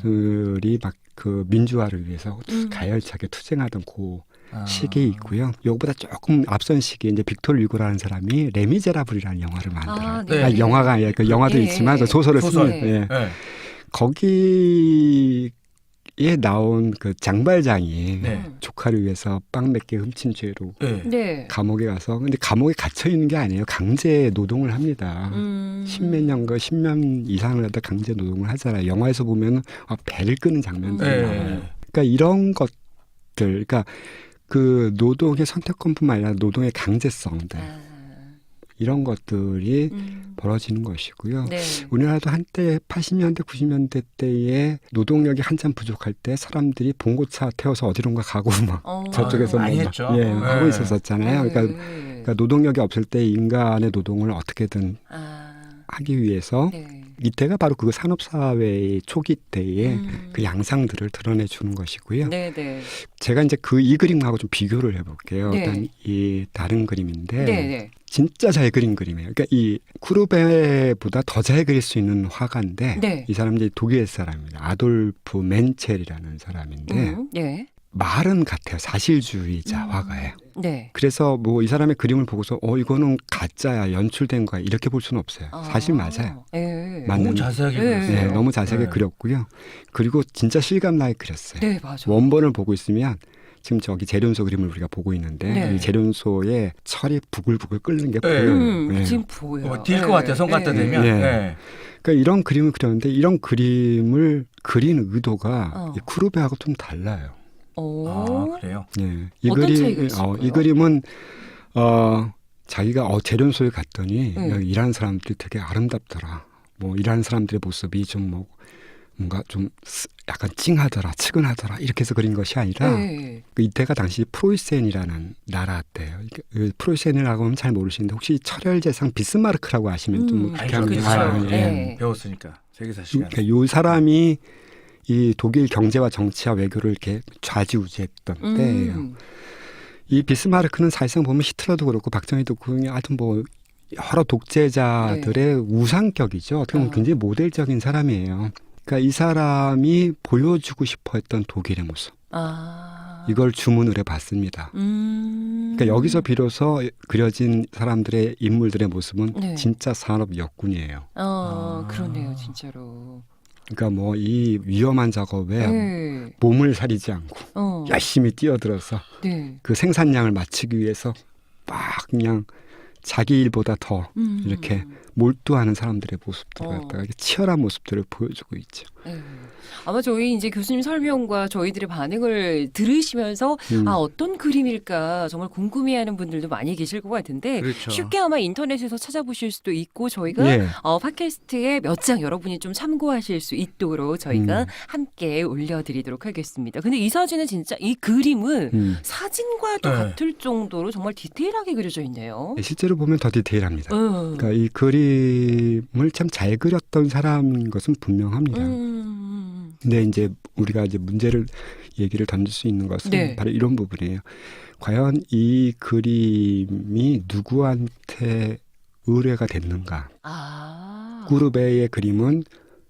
막 그 민주화를 위해서 가열차게 투쟁하던 그 시기에 있고요. 이거보다 조금 앞선 시기에 이제 빅토르 유고라는 사람이 레미제라블이라는 영화를 만들어요. 네. 영화가 아니라 그 영화도 예, 있지만 그 소설을 소설. 쓰는 예. 네. 거기에 나온 그 장발장이 네. 조카를 위해서 빵 몇 개 훔친 죄로 네. 네. 감옥에 가서 근데 감옥에 갇혀 있는 게 아니에요. 강제 노동을 합니다. 십몇 년과 10년 이상을 하다 강제 노동을 하잖아요. 영화에서 보면 배를 끄는 장면들이 네. 나와요. 그러니까 이런 것들, 그러니까 그 노동의 선택권뿐만 아니라 노동의 강제성들 이런 것들이 벌어지는 것이고요. 네. 우리나라도 한때 80년대, 90년대 때에 노동력이 한참 부족할 때 사람들이 봉고차 태워서 어디론가 가고 막 저쪽에서 많이 뭐 했죠. 예, 네. 하고 있었잖아요. 그러니까 노동력이 없을 때 인간의 노동을 어떻게든 하기 위해서 네. 이때가 바로 그 산업사회의 초기 때의 그 양상들을 드러내 주는 것이고요. 네, 네. 제가 이제 이 그림하고 좀 비교를 해볼게요. 네. 일단 이 다른 그림인데 네, 네. 진짜 잘 그린 그림이에요. 그러니까 이 쿠르베보다 더 잘 그릴 수 있는 화가인데 네. 이 사람이 이제 독일 사람입니다. 아돌프 멘첼이라는 사람인데 네. 말은 같아요. 사실주의자 화가예요. 네. 그래서 뭐 이 사람의 그림을 보고서 이거는 가짜야, 연출된 거야 이렇게 볼 수는 없어요. 사실 맞아요. 네. 맞는 너무 자세하게 네. 그렸어요. 네, 너무 자세하게 네. 그렸고요. 그리고 진짜 실감나게 그렸어요. 네, 맞아. 원본을 보고 있으면 지금 저기 재련소 그림을 우리가 보고 있는데 네. 이 재련소에 철이 부글부글 끓는 게 보여요. 네. 지금 보여요. 뛸 것 같아요. 손 갖다 대면. 네. 네. 그러니까 이런 그림을 그렸는데 이런 그림을 그린 의도가 어. 이 쿠르베하고 좀 달라요. 그래요? 네. 이 어떤 차이가 있을까요? 이 그림은 자기가 재련소에 갔더니 여기 일하는 사람들이 되게 아름답더라. 뭐 일하는 사람들의 모습이 좀 뭐 뭔가 좀 약간 찡하더라, 측은하더라 이렇게 해서 그린 것이 아니라 그 이때가 당시 프로이센이라는 나라 때예요. 프로이센이라고 하면 잘 모르시는데 혹시 철혈제상 비스마르크라고 아시면 좀 어떻게 알죠. 하면 그렇죠. 네. 배웠으니까 세계사 시간. 그러니까 이 사람이 이 독일 경제와 정치와 외교를 이렇게 좌지우지했던 때예요. 이 비스마르크는 사실상 보면 히틀러도 그렇고 박정희도 그렇고 하여튼 뭐 여러 독재자들의 우상격이죠. 어떻게 보면 굉장히 모델적인 사람이에요. 그러니까 이 사람이 보여주고 싶어했던 독일의 모습. 이걸 주문을 해봤습니다. 그러니까 여기서 비로소 그려진 사람들의 인물들의 모습은 진짜 산업 역군이에요. 그러네요, 진짜로. 그러니까 뭐 이 위험한 작업에 몸을 사리지 않고 열심히 뛰어들어서 그 생산량을 맞추기 위해서 막 그냥 자기 일보다 더 이렇게 몰두하는 사람들의 모습들을 어. 갖다가 이렇게 치열한 모습들을 보여주고 있죠. 네. 아마 저희 이제 교수님 설명과 저희들의 반응을 들으시면서 음. 어떤 그림일까 정말 궁금해하는 분들도 많이 계실 것 같은데 그렇죠. 쉽게 아마 인터넷에서 찾아보실 수도 있고 저희가 예. 팟캐스트에 몇 장 여러분이 좀 참고하실 수 있도록 저희가 함께 올려드리도록 하겠습니다. 근데 이 사진은 진짜 이 그림은 사진과도 네. 같을 정도로 정말 디테일하게 그려져 있네요. 실제로 보면 더 디테일합니다. 그러니까 그러니까 이 그림을 참 잘 그렸던 사람인 것은 분명합니다. 근데 이제 우리가 이제 문제를 얘기를 던질 수 있는 것은 네. 바로 이런 부분이에요. 과연 이 그림이 누구한테 의뢰가 됐는가? 구르베의 그림은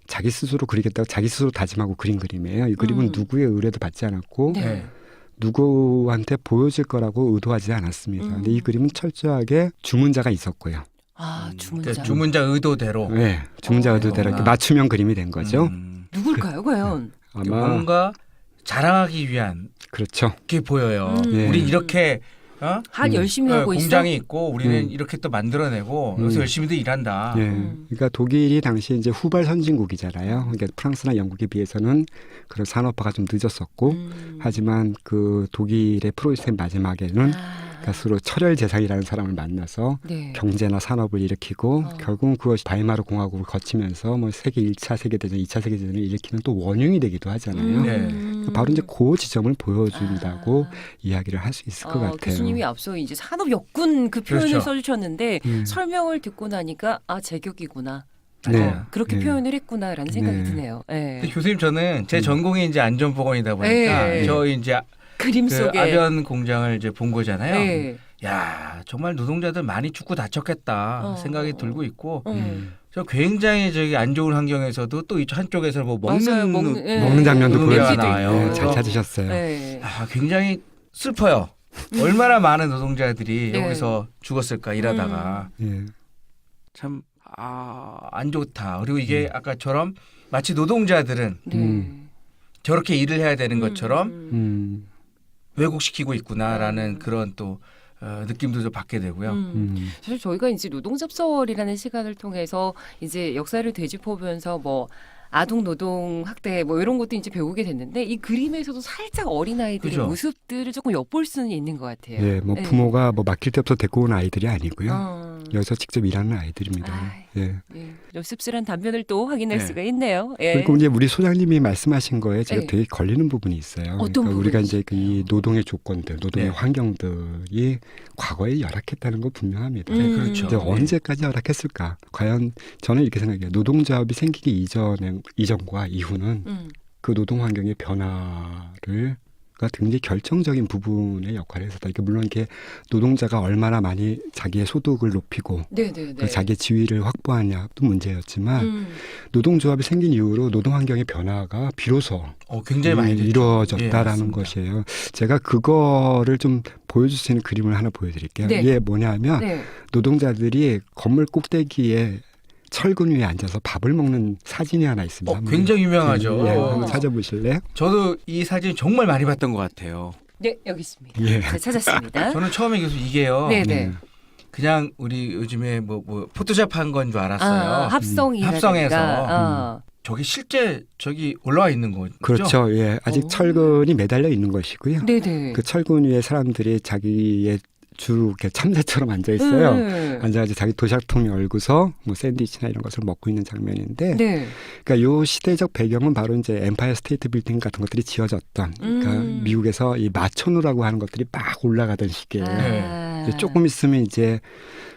자기 스스로 그리겠다고 자기 스스로 다짐하고 그린 그림이에요. 이 그림은 누구의 의뢰도 받지 않았고 네. 누구한테 보여질 거라고 의도하지 않았습니다. 근데 이 그림은 철저하게 주문자가 있었고요. 주문자. 그러니까 주문자 의도대로. 네, 주문자 의도대로 이렇게 맞춤형 그림이 된 거죠. 누굴까요, 과연? 아마 뭔가 자랑하기 위한 그렇죠. 게 보여요. 예. 우리 이렇게 열심히 하고 있어. 공장이 있고 우리는 이렇게 또 만들어내고 여기서 열심히도 일한다. 예. 그러니까 독일이 당시 이제 후발 선진국이잖아요. 그러니까 프랑스나 영국에 비해서는 그런 산업화가 좀 늦었었고, 하지만 그 독일의 프로이센 마지막에는 스스로 철혈 제상이라는 사람을 만나서 네. 경제나 산업을 일으키고 결국은 그것이 바이마르 공화국을 거치면서 뭐 세계 1차 세계대전, 2차 세계대전을 일으키는 또 원흉이 되기도 하잖아요. 네. 바로 이제 그 지점을 보여준다고 이야기를 할 수 있을 것 같아요. 교수님이 앞서 이제 산업 역군 그 표현을 그렇죠. 써주셨는데 설명을 듣고 나니까 제격이구나. 네. 그렇게 네. 표현을 했구나라는 생각이 네. 드네요. 네. 근데 교수님 저는 제 전공이 이제 안전보건이다 보니까 네. 저 이제 그림 그 속에 아변 공장을 이제 본 거잖아요. 네. 야 정말 노동자들 많이 죽고 다쳤겠다 생각이 들고 있고 저 굉장히 저기 안 좋은 환경에서도 또 이 한쪽에서 뭐 맞아요. 먹는 장면도 노동자가 보여주고 나와요. 네, 잘 그래서 찾으셨어요. 네. 굉장히 슬퍼요. 얼마나 많은 노동자들이 네. 여기서 죽었을까 일하다가 예. 참 안 좋다. 그리고 이게 아까처럼 마치 노동자들은 네. 저렇게 일을 해야 되는 것처럼 왜곡시키고 있구나라는 그런 또 느낌도 좀 받게 되고요. 사실 저희가 이제 노동잡설이라는 시간을 통해서 이제 역사를 되짚어보면서 뭐 아동 노동 학대 뭐 이런 것도 이제 배우게 됐는데 이 그림에서도 살짝 어린 아이들의 그죠? 모습들을 조금 엿볼 수는 있는 것 같아요. 예, 뭐 부모가 뭐 맡길 때부터 데리고 온 아이들이 아니고요. 여기서 직접 일하는 아이들입니다. 예. 좀 씁쓸한 단면을 또 확인할 네. 수가 있네요. 예. 그리고 이제 우리 소장님이 말씀하신 거에 제가 네. 되게 걸리는 부분이 있어요. 어떤 우리가 부분이실까요? 이제 이 노동의 조건들, 노동의 네. 환경들이 과거에 열악했다는 거 분명합니다. 네, 그렇죠. 이제 네. 언제까지 열악했을까? 과연 저는 이렇게 생각해요. 노동조합이 생기기 이전과 이후는 그 노동 환경의 변화를 가 굉장히 결정적인 부분의 역할을 했었다. 그러니까 물론 이렇게 노동자가 얼마나 많이 자기의 소득을 높이고 네네네. 그 자기의 지위를 확보하냐도 문제였지만 노동조합이 생긴 이후로 노동 환경의 변화가 비로소 굉장히 많이 됐죠. 이루어졌다라는 예, 것이에요. 제가 그거를 좀 보여줄 수 있는 그림을 하나 보여드릴게요. 네. 이게 뭐냐면 네. 노동자들이 건물 꼭대기에 철근 위에 앉아서 밥을 먹는 사진이 하나 있습니다. 굉장히 유명하죠. 예, 한번 찾아보실래요? 저도 이 사진 정말 많이 봤던 것 같아요. 네, 여기 있습니다. 예. 네, 찾았습니다. 저는 처음에 교수 이게요. 네네. 그냥 우리 요즘에 뭐 포토샵 한 건 줄 알았어요. 합성해서. 저기 실제 저기 올라와 있는 거죠? 그렇죠. 예. 아직 철근이 매달려 있는 것이고요. 네네. 그 철근 위에 사람들이 자기의 주 이렇게 참새처럼 앉아 있어요. 앉아가지고 자기 도시락통에 얼고서 뭐 샌드위치나 이런 것을 먹고 있는 장면인데, 네. 그러니까 요 시대적 배경은 바로 이제 엠파이어 스테이트 빌딩 같은 것들이 지어졌던, 그러니까 미국에서 이 마천루라고 하는 것들이 막 올라가던 시기예요. 이제 조금 있으면 이제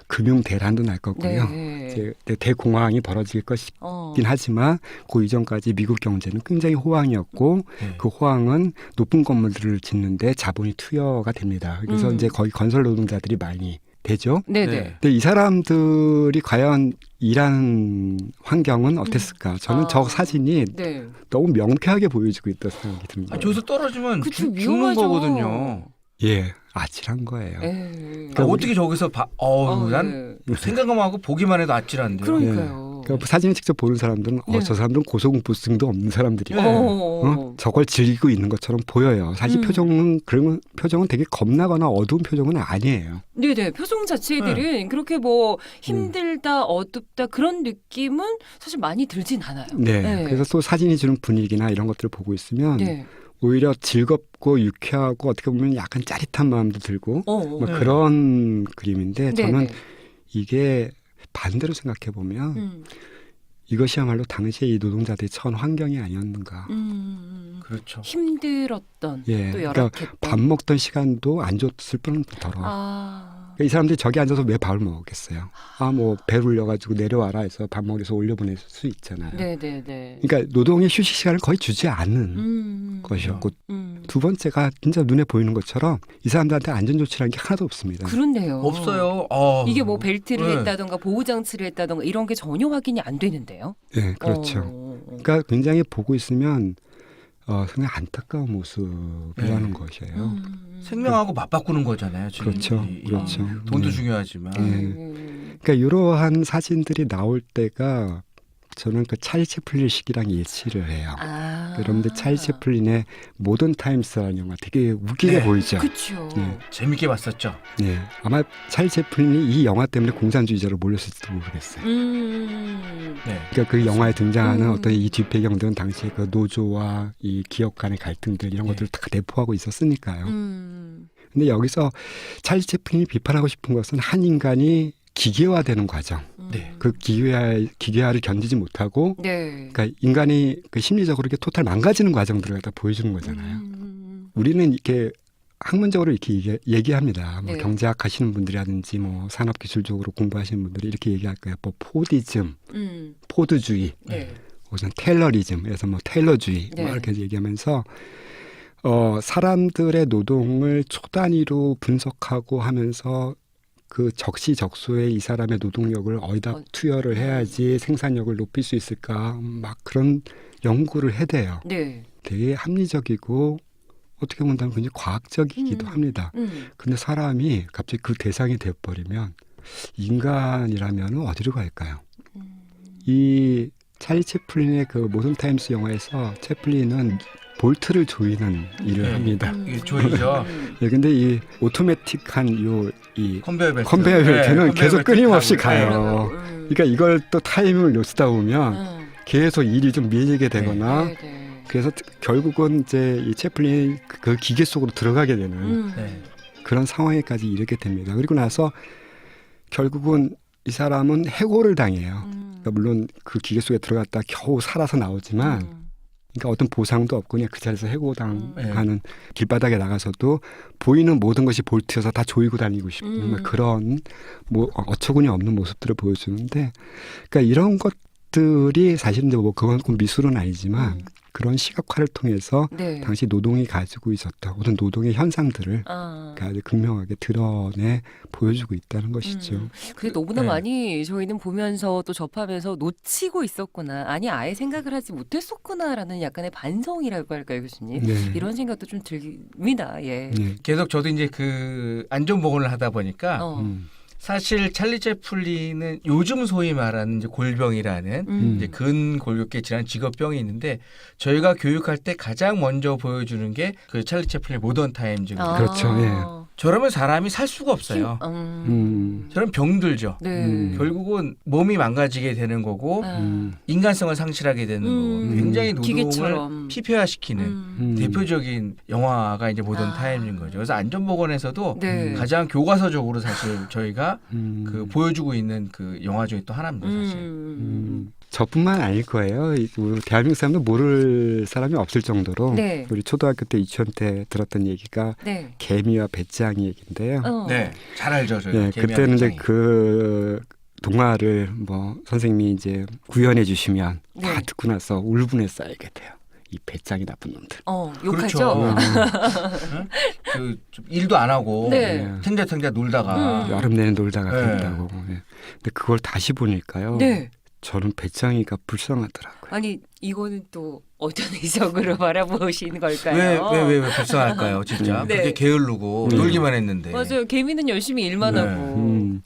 금융 대란도 날 거고요. 네. 이제 대공황이 벌어질 것이긴 하지만 그 이전까지 미국 경제는 굉장히 호황이었고 그 호황은 높은 건물들을 짓는데 자본이 투여가 됩니다. 그래서 이제 거기 건설 노동자들이 많이 되죠. 네네. 근데 이 사람들이 과연 일하는 환경은 어땠을까? 저는 저 사진이 네. 너무 명쾌하게 보여주고 있다고 생각이 듭니다. 저기서 떨어지면 그쵸, 죽는 위험하죠. 거거든요. 예, 아찔한 거예요. 어떻게 저기서 난 생각만 하고 보기만 해도 아찔한데요. 그러니까요. 그러니까 사진을 직접 보는 사람들은 네. 저 사람들은 고소공포증도 없는 사람들이야. 어. 저걸 즐기고 있는 것처럼 보여요. 사실 음. 표정은 되게 겁나거나 어두운 표정은 아니에요. 네네. 표정 자체들은 그렇게 뭐 힘들다, 어둡다 그런 느낌은 사실 많이 들진 않아요. 네. 그래서 또 사진이 주는 분위기나 이런 것들을 보고 있으면 네. 오히려 즐겁고 유쾌하고 어떻게 보면 약간 짜릿한 마음도 들고 뭐 네. 그런 그림인데 저는 네네. 이게 반대로 생각해 보면 이것이야말로 당시에 이 노동자들이 처한 환경이 아니었는가. 그렇죠. 힘들었던 예, 또 그러니까 열악했던 밥 먹던 시간도 안 줬을 뿐더러 이 사람들이 저기 앉아서 왜 밥을 먹었겠어요? 뭐 배를 울려가지고 내려와라 해서 밥 먹여서 올려보낼 수 있잖아요. 네네네. 그러니까 노동의 휴식 시간을 거의 주지 않는 것이었고 두 번째가 진짜 눈에 보이는 것처럼 이 사람들한테 안전조치라는 게 하나도 없습니다. 그렇네요. 없어요. 이게 뭐 벨트를 네. 했다던가 보호장치를 했다던가 이런 게 전혀 확인이 안 되는데요. 네, 그렇죠. 그러니까 굉장히 보고 있으면 상당히 안타까운 모습이라는 것이에요. 생명하고 맞바꾸는 거잖아요. 지금 그렇죠, 그렇죠. 돈도 네. 중요하지만. 그러니까 이러한 사진들이 나올 때가 저는 그 찰리 채플린 시기랑 예치를 해요. 여러분들 찰리 채플린의 모던 타임스라는 영화 되게 웃기게 네. 보이죠. 그렇죠. 네. 재밌게 봤었죠. 네, 아마 찰리 채플린이 이 영화 때문에 공산주의자로 몰렸을지도 모르겠어요. 네. 그러니까 그 영화에 등장하는 어떤 이 뒷배경들은 당시에 그 노조와 이 기업 간의 갈등들 이런 네. 것들을 다 내포하고 있었으니까요. 근데 여기서 찰리 채플린이 비판하고 싶은 것은 한 인간이 기계화되는 과정. 네. 그 기계화를 견디지 못하고 네. 그러니까 인간이 그 심리적으로 이렇게 토탈 망가지는 과정들을 갖다 보여주는 거잖아요. 우리는 이렇게 학문적으로 이렇게 얘기합니다. 뭐 네. 경제학 하시는 분들이라든지 뭐 산업기술적으로 공부하시는 분들이 이렇게 얘기할 거예요. 뭐 포디즘, 포드주의, 네. 혹은 테일러리즘, 그래서 뭐 테일러주의 네. 뭐 이렇게 얘기하면서 사람들의 노동을 초 단위로 분석하고 하면서 그 적시적소에 이 사람의 노동력을 어디다 투여를 해야지 생산력을 높일 수 있을까 막 그런 연구를 해대요. 네. 되게 합리적이고 어떻게 본다면 굉장히 과학적이기도 합니다. 근데 사람이 갑자기 그 대상이 되어버리면 인간이라면 어디로 갈까요? 이 찰리 채플린의 그 모던 타임스 영화에서 채플린은 볼트를 조이는 일을 합니다. 이게 조이죠. 예, 근데 이 오토매틱한 이 컨베이어 벨트. 컨베이어 벨트는 네, 계속 컨베이어 끊임없이 벨트 타고. 가요. 그러니까 이걸 또 타이밍을 놓치다 보면 계속 일이 좀 밀리게 되거나 네. 그래서 결국은 이제 이 채플린이 그 기계 속으로 들어가게 되는 네. 그런 상황에까지 이르게 됩니다. 그리고 나서 결국은 이 사람은 해고를 당해요. 그러니까 물론 그 기계 속에 들어갔다 겨우 살아서 나오지만 그러니까 어떤 보상도 없고 그냥 그 자리에서 해고당하는 길바닥에 나가서도 보이는 모든 것이 볼트여서 다 조이고 다니고 싶은 막 그런 뭐 어처구니 없는 모습들을 보여주는데 그러니까 이런 것들이 사실은 뭐 그건 꼭 미술은 아니지만 그런 시각화를 통해서 네. 당시 노동이 가지고 있었던 어떤 노동의 현상들을 아주 극명하게 드러내 보여주고 있다는 것이죠. 그게 너무나 네. 많이 저희는 보면서 또 접하면서 놓치고 있었구나. 아니 아예 생각을 하지 못했었구나라는 약간의 반성이라고 할까요, 교수님? 네. 이런 생각도 좀 듭니다. 예. 네. 계속 저도 이제 그 안전보건을 하다 보니까 사실 찰리 채플린은 요즘 소위 말하는 이제 골병이라는 이제 근골격계 질환 직업병이 있는데 저희가 교육할 때 가장 먼저 보여주는 게 그 찰리 채플린 모던 타임즈거든요. 그렇죠. 예. 저러면 사람이 살 수가 없어요. 저런 병들죠. 네. 결국은 몸이 망가지게 되는 거고 인간성을 상실하게 되는 거고 굉장히 노동을 기계처럼. 피폐화시키는 대표적인 영화가 이제 모던 타임인 거죠. 그래서 안전보건에서도 네. 가장 교과서적으로 사실 저희가 그 보여주고 있는 그 영화 중에 또 하나입니다. 사실. 저뿐만 아닐 거예요. 우리 대한민국 사람도 모를 사람이 없을 정도로 네. 우리 초등학교 때 유치원 때 들었던 얘기가 네. 개미와 배짱이 얘기인데요. 네, 잘 알죠. 저희가. 네, 그때는 이제 그 동화를 뭐 선생님이 이제 구현해 주시면 다 네. 듣고 나서 울분에 쌓이게 돼요. 이 배짱이 나쁜 놈들. 욕하죠. 좀 일도 안 하고 네. 탱자탱자 놀다가 여름 내내 놀다가 네. 된다고. 네. 근데 그걸 다시 보니까요. 네. 저는 배짱이가 불쌍하더라고요. 아니 이거는 또 어떤 의적으로 바라보시는 걸까요? 왜 불쌍할까요? 진짜 네. 그렇게 게으르고 놀기만 했는데. 맞아요. 개미는 열심히 일만 네. 하고.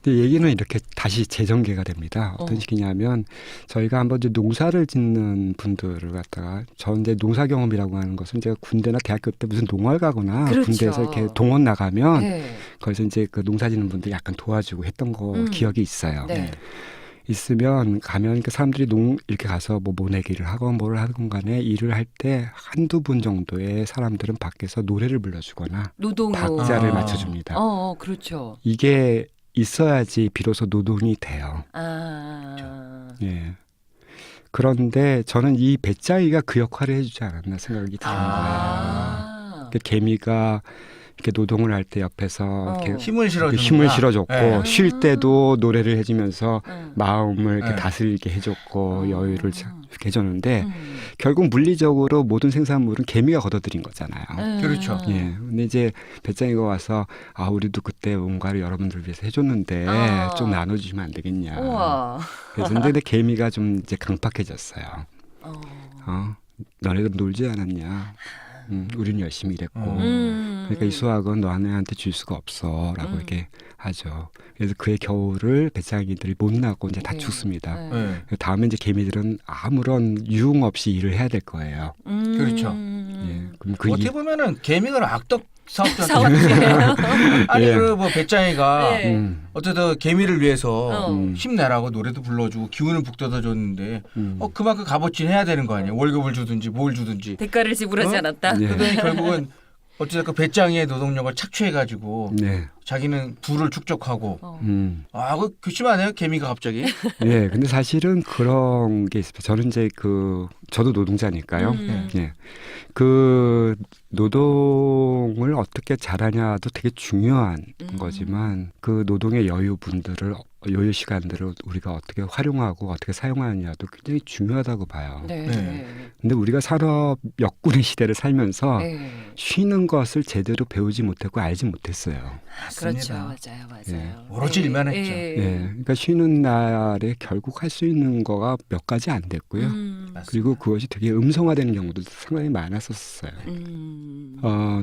근데 얘기는 이렇게 다시 재전개가 됩니다. 어떤 식이냐면 저희가 한번 이제 농사를 짓는 분들을 갖다가 저 이제 농사 경험이라고 하는 것은 제가 군대나 대학교 때 무슨 농활 가거나 그렇죠. 군대에서 이렇게 동원 나가면 네. 거기서 이제 그 농사 짓는 분들 약간 도와주고 했던 거 기억이 있어요. 네. 있으면 가면 그 사람들이 이렇게 가서 뭐 모내기를 하건 뭐를 하건 간에 일을 할 때 한두 분 정도의 사람들은 밖에서 노래를 불러주거나 노동요. 박자를 맞춰줍니다. 그렇죠. 이게 있어야지 비로소 노동이 돼요. 예. 그런데 저는 이 배짱이가 그 역할을 해주지 않았나 생각이 드는 거예요. 그 개미가 이렇게 노동을 할 때 옆에서 이렇게 힘을 실어주는 힘을 실어줬고 네. 쉴 때도 노래를 해주면서 마음을 이렇게 네. 다스리게 해줬고 여유를 이렇게 해줬는데 결국 물리적으로 모든 생산물은 개미가 걷어들인 거잖아요. 그렇죠. 예. 근데 이제 배짱이가 와서 우리도 그때 뭔가를 여러분들을 위해서 해줬는데 좀 나눠주시면 안 되겠냐. 우와. 그래서 근데 개미가 좀 이제 강팍해졌어요. 너네들 놀지 않았냐? 우리는 열심히 일했고 그러니까 이 수확은 너네한테 줄 수가 없어라고 이렇게 하죠. 그래서 그의 겨울을 배짱이들이 못 나고 이제 다 죽습니다. 다음에 이제 개미들은 아무런 유흥 없이 일을 해야 될 거예요. 그렇죠. 예. 그럼 그 어떻게 보면은 개미가 악덕 사업자. 사업자예요. 아니 예. 그 뭐 배짱이가 네. 어쨌든 개미를 위해서 어. 힘내라고 노래도 불러주고 기운을 북돋아줬는데 그만큼 값어치는 해야 되는 거 아니에요. 월급을 주든지 뭘 주든지. 대가를 지불하지 않았다. 예. 그러더니 결국은 어쨌든 배짱이의 노동력을 착취해가지고 네. 자기는 부를 축적하고 그 괘씸하네요. 개미가 갑자기. 예. 근데 사실은 그런 게 있어요. 저는 이제 저도 노동자니까요. 예. 그 노동을 어떻게 잘하냐도 되게 중요한 거지만 그 노동의 여유 시간들을 우리가 어떻게 활용하고 어떻게 사용하느냐도 굉장히 중요하다고 봐요. 네. 네. 근데 우리가 산업 역군의 시대를 살면서 네. 쉬는 것을 제대로 배우지 못했고 알지 못했어요. 그렇죠. 맞습니다. 맞아요. 오로지 일만 했죠. 예. 그러니까 쉬는 날에 결국 할 수 있는 거가 몇 가지 안 됐고요. 그리고 그것이 되게 음성화되는 경우도 상당히 많았었어요.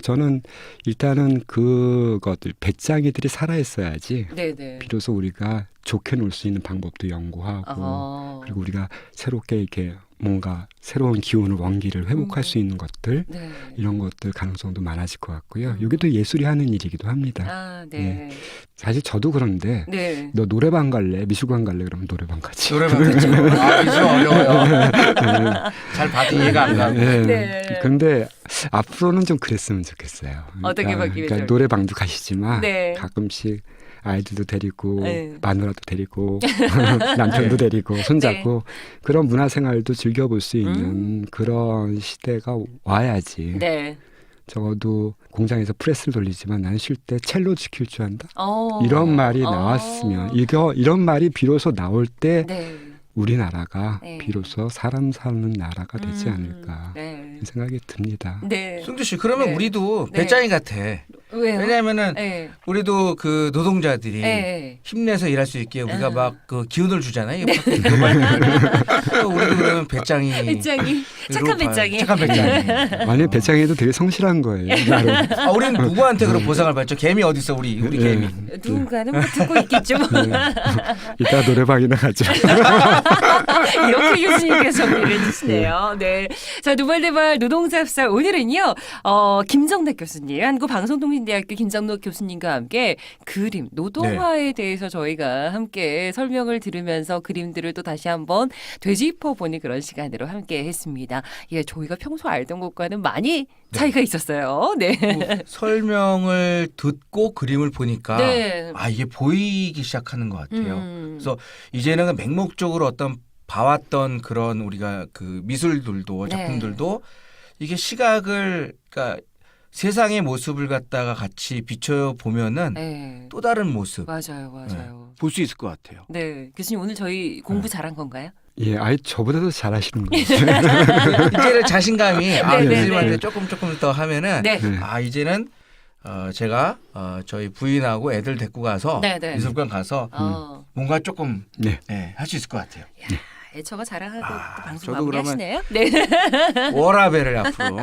저는 일단은 그것들 배짱이들이 살아있어야지 네네. 비로소 우리가 좋게 놀 수 있는 방법도 연구하고 그리고 우리가 새롭게 이렇게 뭔가 새로운 기운을 원기를 회복할 수 있는 것들 네. 이런 것들 가능성도 많아질 것 같고요. 이게 또 예술이 하는 일이기도 합니다. 네. 사실 저도 그런데 네. 너 노래방 갈래? 미술관 갈래? 그러면 노래방 가지. 노래방 그렇죠. 미술 어려워요. 잘 봐도 이해가 안 가고. 네. 네. 근데 앞으로는 좀 그랬으면 좋겠어요. 어떻게 바뀌면 그러니까 노래방도 가시지만 네. 가끔씩 아이들도 데리고 네. 마누라도 데리고 남편도 데리고 손잡고 그런 문화생활도 즐겨볼 수 있는 그런 시대가 와야지. 네. 적어도 공장에서 프레스를 돌리지만 나는 쉴 때 첼로 지킬 줄 안다. 이런 말이 나왔으면 이런 말이 비로소 나올 때 네. 우리나라가 네. 비로소 사람 사는 나라가 되지 않을까 네. 생각이 듭니다. 네. 승주 씨 그러면 네. 우리도 네. 배짱이 같아. 왜요? 왜냐하면은 네. 우리도 그 노동자들이 네. 힘내서 일할 수 있게 우리가 막 그 기운을 주잖아요. 네. 우리도 그러면 배짱이. 배짱이 착한 배짱이. 착한 배짱이. 만약 배짱이도 되게 성실한 거예요. 나름. 우리는 누구한테 그런 보상을 받죠? 개미 어디 있어 우리 개미. 누군가는 뭐 듣고 있겠죠. 이따 노래방이나 가죠. 이렇게 교수님께서 정리를 해주시네요. 네. 자, 누발대발 노동잡살 오늘은요, 김정락 교수님, 한국방송통신대학교 김정락 교수님과 함께 그림, 노동화에 대해서 저희가 함께 설명을 들으면서 그림들을 또 다시 한번 되짚어보는 그런 시간으로 함께 했습니다. 예, 저희가 평소 알던 것과는 많이 차이가 있었어요. 네. 설명을 듣고 그림을 보니까 네. 이게 보이기 시작하는 것 같아요. 그래서 이제는 맹목적으로 어떤 봐왔던 그런 우리가 그 미술들도 작품들도 이게 시각을 그러니까 세상의 모습을 갖다가 같이 비춰 보면은 네. 또 다른 모습 맞아요. 볼 수 있을 것 같아요. 네. 교수님 오늘 저희 공부 잘한 건가요? 예, 저보다도 잘하시는 거예요. 이제는 자신감이 교수님한테 네. 조금 더 하면은 네. 이제는 제가 저희 부인하고 애들 데리고 가서 네. 미술관 가서 뭔가 조금 할 수 있을 것 같아요. 애처가 자랑하고 또 방송 저도 그러면 마무리하시네요. 네. 워라벨을 앞으로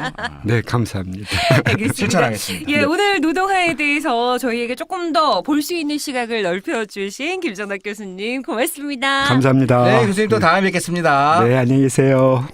네, 감사합니다. 알겠습니다. 실천하겠습니다. 예, 오늘 노동화에 대해서 저희에게 조금 더 볼 수 있는 시각을 넓혀주신 김정락 교수님 고맙습니다. 감사합니다. 네, 교수님 또 다음에 뵙겠습니다. 네, 안녕히 계세요.